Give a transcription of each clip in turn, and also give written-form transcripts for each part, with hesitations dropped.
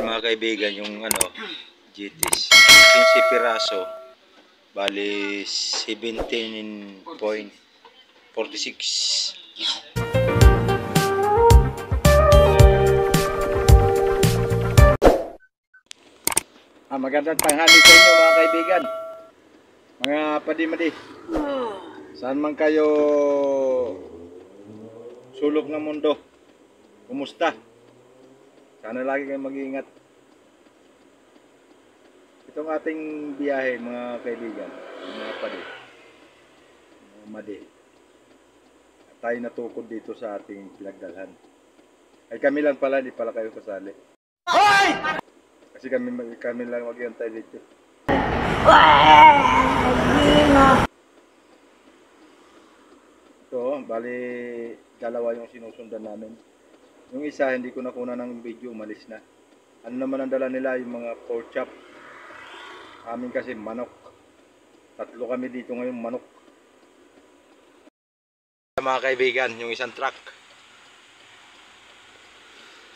Yan mga kaibigan, yung GTs. 15 piraso. Bali 17.46. Magandang tanghali sa inyo mga kaibigan. Mga padi-madi. Saan man kayo sulok ng mundo. Kumusta? Sana lagi kayong mag-iingat. Itong ating biyahe mga kaibigan, mga padi, mga madi, tayo natukod dito sa ating pinagdalhan. Ay kami lang pala, di pala kayo kasali. Hoy! Kasi kami lang mag-iantay dito. Ito, bali dalawa yung sinusundan namin. Yung isa hindi ko nakuna ng video, umalis na. Ano naman ang dala nila, yung mga pork chop. Amin kasi manok. Tatlo kami dito ngayon, manok. Mga kaibigan, yung isang truck.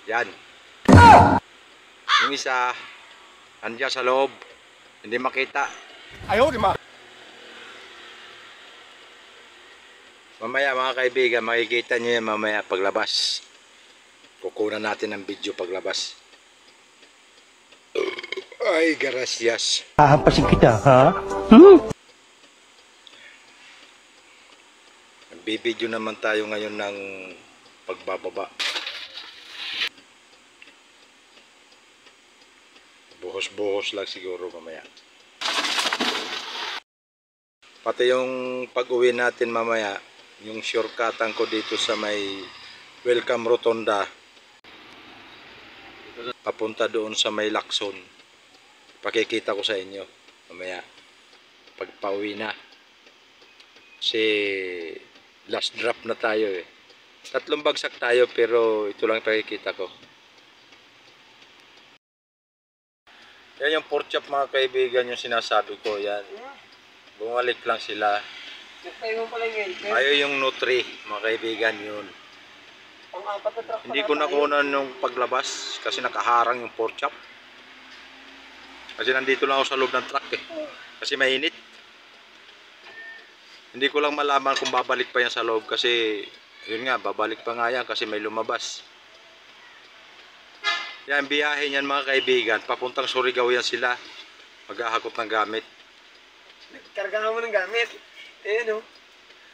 Yan. Yung isa, andyan sa loob. Hindi makita. Ayaw, di ma. Mamaya mga kaibigan, makikita nyo yan mamaya paglabas. Kukunan natin ang video paglabas. Ay, gracias. Hahampasin kita, ha? Nagbibideo naman tayo ngayon ng pagbababa. Buhos-buhos lang siguro mamaya. Pati yung pag-uwi natin mamaya, yung shortcutan ko dito sa may Welcome Rotonda. Papunta doon sa may Lacson. Pakikita ko sa inyo mamaya pag pauwi na. Kasi last drop na tayo eh. 3 bagsak tayo pero ito lang pakikita ko. Yan yung pork chop mga kaibigan, yung sinasabi ko yan. Bumalik lang sila. Ayaw yung Nutri mga kaibigan yun. Hindi ko nakunan yung paglabas kasi nakaharang yung pork chop. Kasi nandito lang ako sa loob ng truck eh. Kasi mainit. Hindi ko lang malaman kung babalik pa yan sa loob kasi yun nga, babalik pa nga yan kasi may lumabas. Yan, biyahe niyan mga kaibigan. Papuntang Surigao yan sila. Maghahakot ng gamit. Nagkarga mo ng gamit. Ayan o.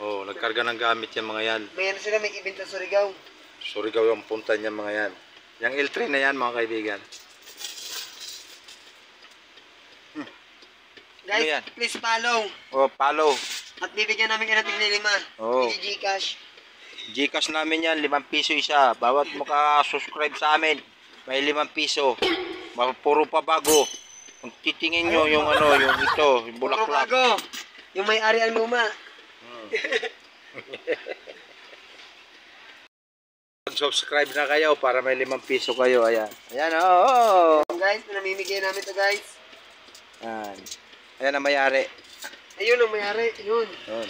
Oo, nagkarga ng gamit yan mga yan. Bayan sila may event sa Surigao. Surigao yung punta niyan mga yan. Yung L3 na yan mga kaibigan. Guys, Ano yan? please follow. Oh, follow. At bibigyan namin kayo ng tigli-5. Oo. Gcash. Gcash namin yan, 5 piso isa. Bawat maka-subscribe sa amin, may 5 piso. Puro pa bago. Kung titingin nyo yung yung ito, yung bulaklak. Bago. Yung may-ari ang luma. Subscribe na kayo para may 5 piso kayo. Ayan. Ayan oh. Guys, namimigay namin to guys. Ayan. Ayan ang may-ari. Ayun ang may-ari. Ayun. Ayan.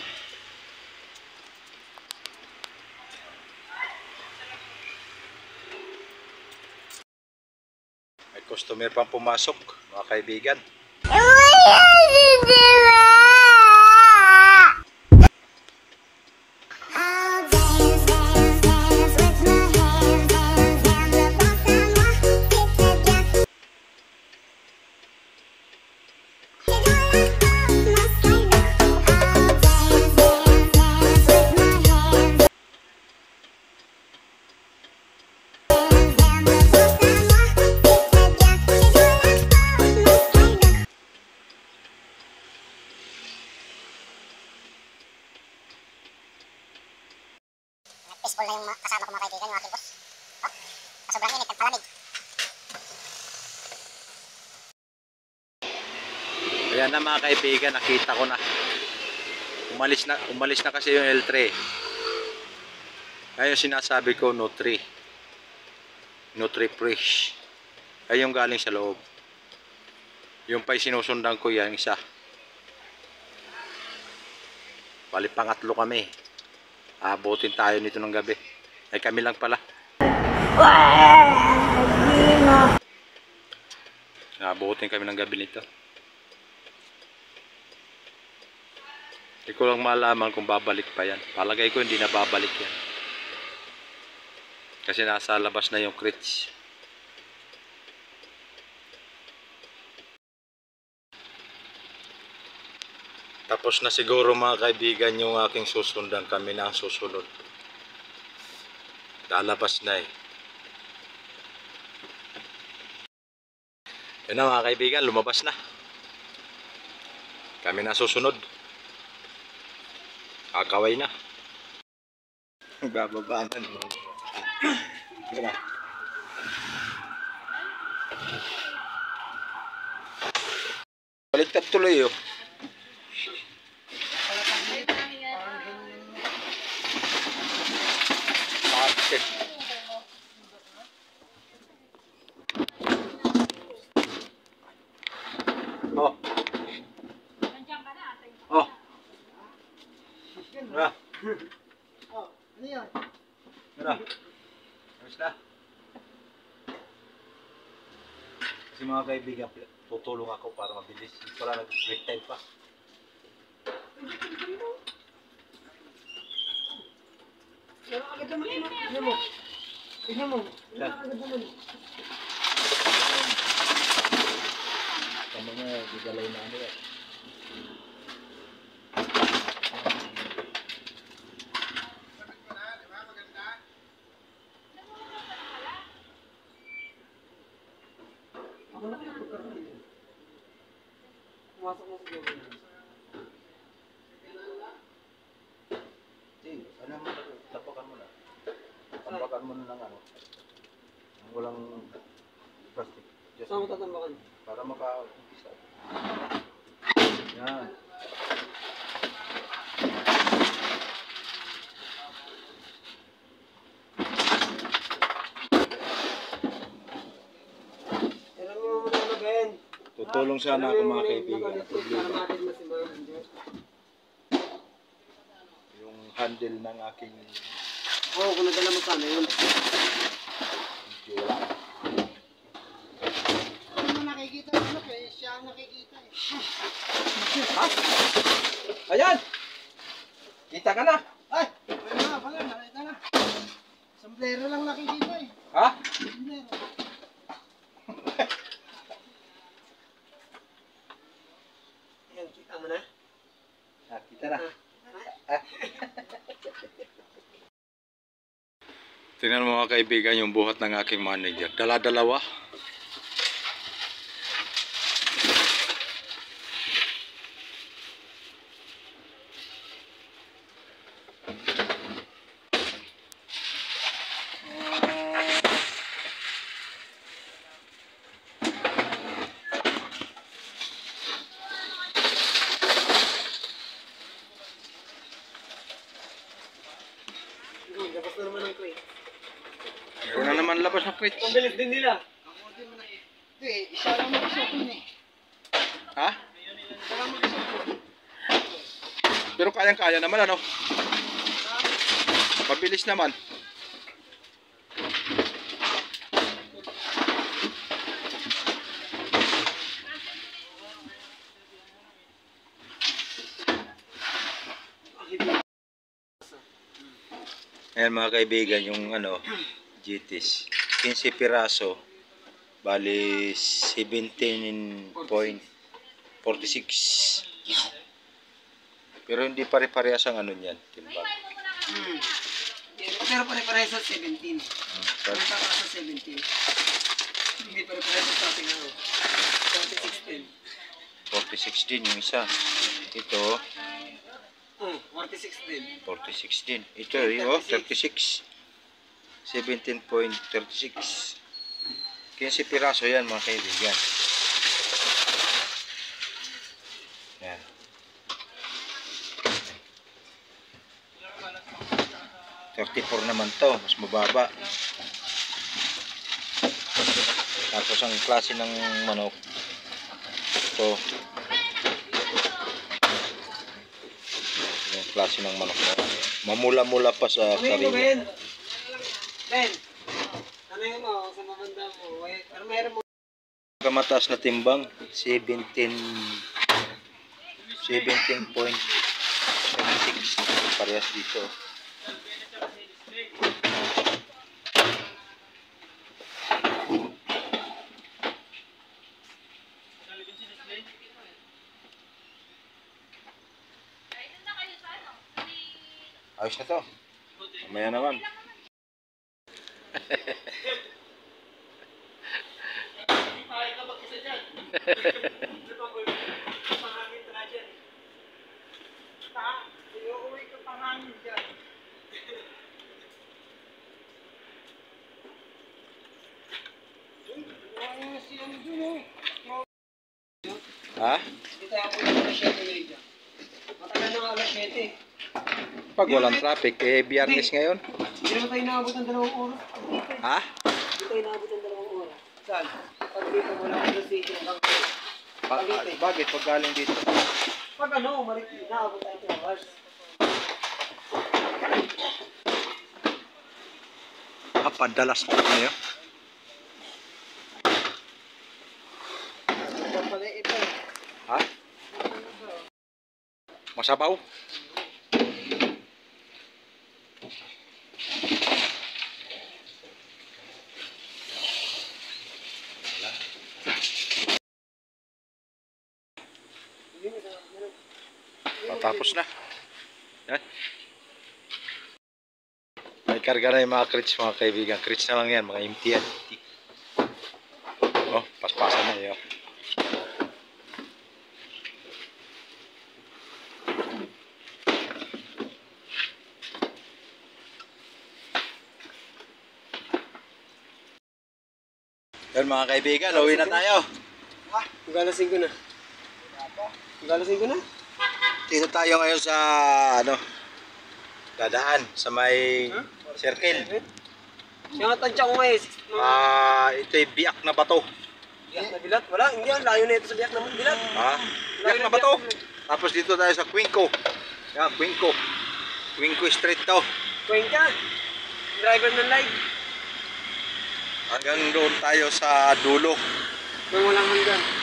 May customer pang pumasok, mga kaibigan. Peaceful na yung kasama ko mga kaibigan, yung aking boss. Oh, sobrang init, nagpalamig. Ayan na mga kaibigan, nakita ko na. Umalis na kasi yung L3. Ayun sinasabi ko, Nutri Fresh. Ay yung galing sa loob. Yung pa'y sinusundan ko yan, isa. Bali pangatlo kami. Abutin tayo nito ng gabi. Ay kami lang pala. Naabutin kami ng gabi nito. Hindi ko lang malaman kung babalik pa yan. Palagay ko hindi na babalik yan. Kasi nasa labas na yung crates. Tapos na siguro mga kaibigan yung aking susundan. Kami na ang susunod. Lalabas na eh. Yan na mga kaibigan, lumabas na. Kami na susunod. Kakaway na. Bababaanan mo. Baliktad tuloy oh. Okay. Oh. Oh. Ano? Oh, ano yan? Ano? Ayos na? Kasi mga kaibigan, tutulong ako para mabilis. Wala nag-break time pa. Pero agad naman ino. Tignan mo. Tignan mo. Yan. Agad naman. Tama nga, gigalay na ano yan. Ako na kaya pagkaroon. Pumasok mo sa gawin. Sige, ano mo, tapakan mo na. Tapakan mo na ng ano. Ang walang plastic. Just Saan mo tatambakan? para maka-umpisa. Yan. Alam mo muna ano, Ben. Tutulong sana ako mga kaibigan. Para Problema. matin mo si Boy. Yung handle ng aking Oo, kung nadala mo sana yun. video wala. Ano mo nakikita mo? Kaya siya ang nakikita eh. Ha? Ayan! Kita ka na! Ay! Wala na, pala. Nakita na. Sombrero lang nakikita eh. Ha? Sombrero. Ayan, kita mo na. Ah, kita na. Tingnan mo mga kaibigan yung buhat ng aking manager. Dala-dalawa. Labas na naman ang crate. Meron na naman labas ng crates. Ang bilis din nila. Ito eh, isa lang mag-isipin eh. Ha? Isa lang mag-isipin. Pero kayang-kaya naman ano? Mabilis naman. Ayan mga kaibigan, yung ano, GTs. 15 piraso. Bali 17.46. Pero hindi pare-parehas ang ano niyan, timbang. Pero pare-pareho sa 17. Pero Pare-pareho sa 17. Hindi pare-pareho sa ating ano. 4016 40-16. yung isa. Ito 40-16 din. 4016. Ito oh, 36. 17.36. 15 piraso yan mga kaibigan. Yan. $34 naman to, mas mababa. Tapos ang klase ng manok ito, yung klase ng manok na mamula-mula pa sa Ano yun mo, karino. Ben? Ben? Ano yun mo? Sa mabanda mo? Ano mayroon mo? Kamataas na timbang, 17.76 parehas dito. Ayos na to. Mamaya naman. Ha? Hindi tayo po ng alas 7 ngayon dyan. Matagal na alas 7. Pag walang traffic, eh, biyernes ngayon. Hindi naman tayo naabot ng 2 oras. Ha? Hindi tayo naabot ng 2 oras. Saan? Pag dito, wala ko sa city. Bakit? Pag galing dito. Pag ano, naabot tayo 2 hours. Padalas na yun. Ito. Ha? Masabaw? Tapos na. Yan. May karga na yung mga crates, mga kaibigan. Crates na lang yan, mga empty yan. Oh, paspasan na yun. Yan mga kaibigan, uwi na tayo. Magalasin ko na. Magalasin ko na. Dito tayo ngayon sa dadaan sa may circle. Siya nga tansya ko ngayon. Ito'y biyak na bato. Biyak na bilat? Wala, hindi yan. Layo na ito sa biyak na bilat. Biyak na bato. Tapos dito tayo sa Quinco. Yan, Quinco. Quinco Street to. Kuwing ka. Driver ng live. Hanggang doon tayo sa dulo. Kung walang hanggan.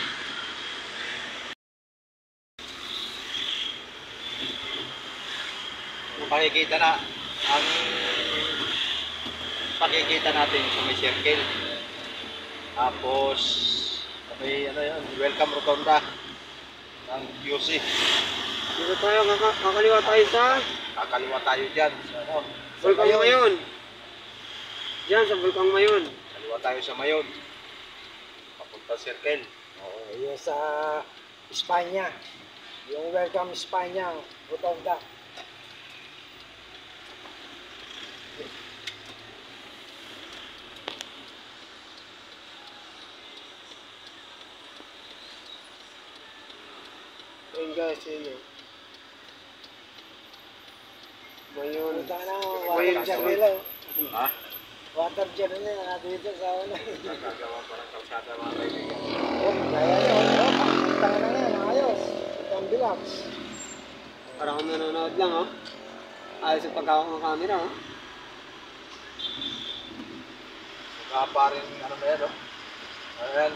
Pakikita na ang pakikita natin sa may circle. Tapos may welcome rotonda ng QC. Dito tayo, kakaliwa tayo sa Kakaliwa tayo dyan sa Bulkang Mayon. Diyan sa Bulkang Mayon. Kaliwa tayo sa Mayon. Papunta circle. Oo, yung sa Espanya. Yung welcome Espanya, rotonda. Ayun guys, yun. Mayon. Water jar nila. Ha? Water jar nila. Dito sa una. Gagawa pa ng kalsada mga kaibigan. Kaya yun. Tanga na yan. Ayos. Ang bilax. Parang kung nanonood lang, oh. Ayos yung pagkawak ng camera, oh. Saka pa rin ba yan, Ayan.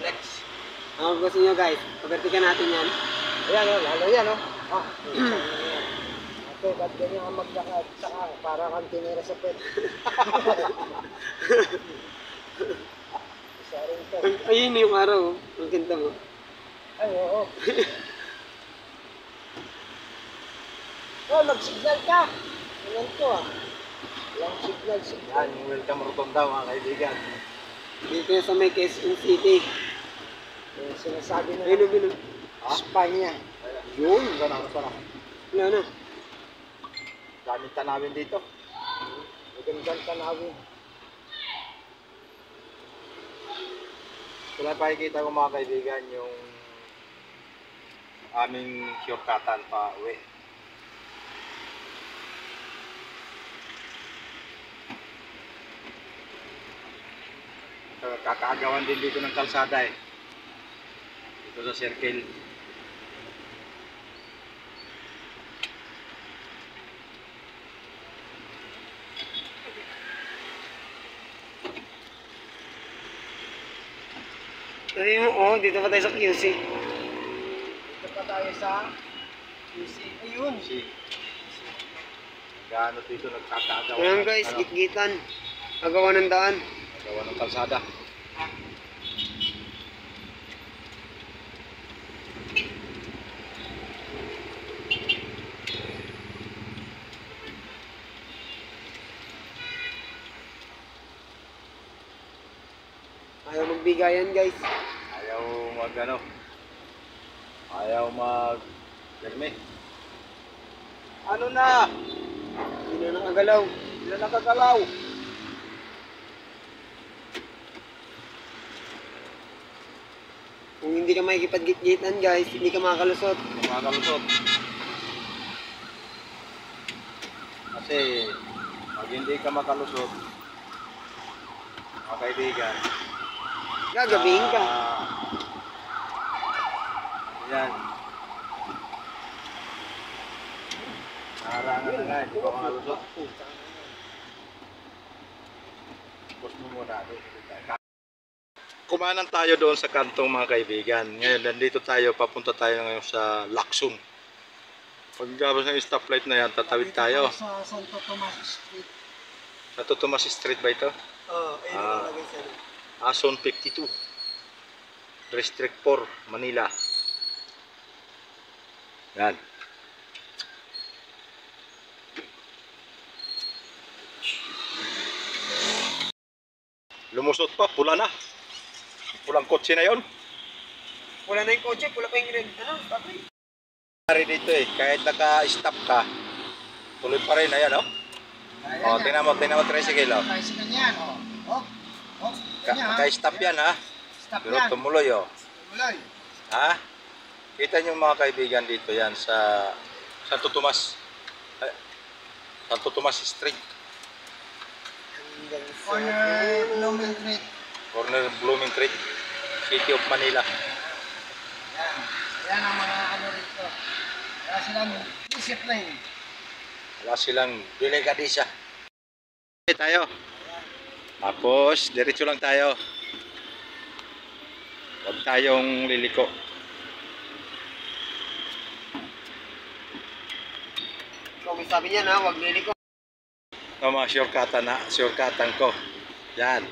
Flex. Ang gusto nyo guys, pabertikan natin yan. Ayan o, lalo yan o. Ate, ba't ganyan ang maglakad? Saka, para kang tinira sa pet. Isa rin to. Ayun yung araw, ang kinta mo. Ay, oo. Oh, mag-signal ka. Ganyan to Walang signal. Yan, yung welcome rotonda mga kaibigan. Dito sa may Quezon City. Yung sinasabi na Espanya. Yun, gano'n pa na. Wala na. Daming tanawin dito. Magandang tanawin. Kaya pakikita ko mga kaibigan yung aming shortcutan pa uwi. Kakaagawan din dito ng kalsada dito sa circle. Sabi mo, oh, dito pa tayo sa QC. Dito pa tayo sa QC. Ayun. Si. Gaano dito nagkakagawa. Ayan guys, gitgitan. Agawa ng daan. Gawa ng kalsada. Ayaw magbigayan guys. Ayaw mag ano. Ayaw mag Germe. Ano na? Hindi na nakagalaw. Hindi na nakagalaw. Kung hindi ka makikipag-gitgitan guys, hindi ka makakalusot. Makakalusot. Kasi pag hindi ka makalusot, mga kaibigan, Gagabihin ka. Yan. Naharangan na nga, hindi pa makalusot. Pus mo muna. Kumanan tayo doon sa kantong mga kaibigan. Ngayon, nandito tayo, papunta tayo ngayon sa Lacson. Pagkabas ng stoplight na yan, tatawid tayo. Sa Santo Tomas Street. Santo Tomas Street ba ito? Oo, ayun Ah. ang lagay sa'yo. Ason 52. District 4, Manila. Yan. Lumusot pa, pula na. Pulang kotse na yon. Wala na yung kotse, wala pa yung red. Ano? Stoplight. Pare dito eh, kahit naka-stop ka, tuloy pa rin, ayan oh. Oh, tingnan mo, tricycle oh. Tricycle yan. Oh. Oh. Oh. Ganyan, ha? Naka-stop yan ha. Stop Pero yan. tumuloy oh. Tuloy. Ha? Kita niyo mga kaibigan dito yan sa Santo Tomas. Santo Tomas Street. Corner Blooming Street. Corner Blooming Creek, City of Manila. Yan. Yan ang mga ano rito. Kaya silang discipline. Wala silang delikadisa. Okay, tayo. Tapos, diretso lang tayo. Huwag tayong liliko. So, may sabi niya na, huwag liliko. Tama, shortcutan ko. Yan.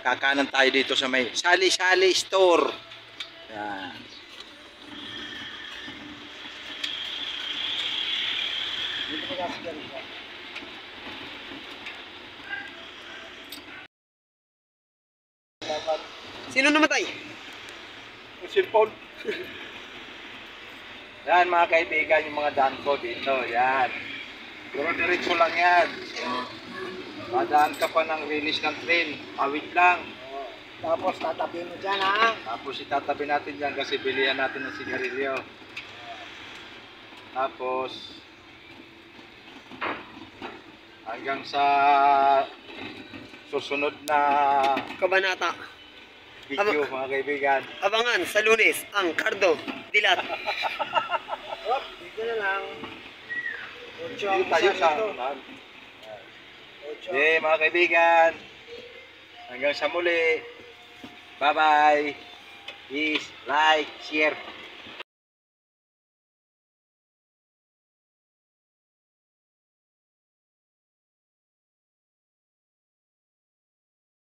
Kakanan tayo dito sa may Sali-Sali Store. Yan. Dito pa kasi ganito. Sino namatay? Yung cellphone. Yan mga kaibigan, yung mga daan ko dito. Yan. Pero diretso lang yan. Padaan ka pa ng release ng train. Awit lang. Tapos tatabi mo dyan, ha? Tapos itatabi natin dyan kasi bilihan natin ng sigarilyo. Tapos hanggang sa susunod na Kabanata. video mga kaibigan. Abangan sa Lunes, ang Cardo Dilat. Hop, dito na lang. Ocho Dito ang tayo isa sa dito. Ocho. Okay mga kaibigan. Hanggang sa muli. Bye bye. Please like, share.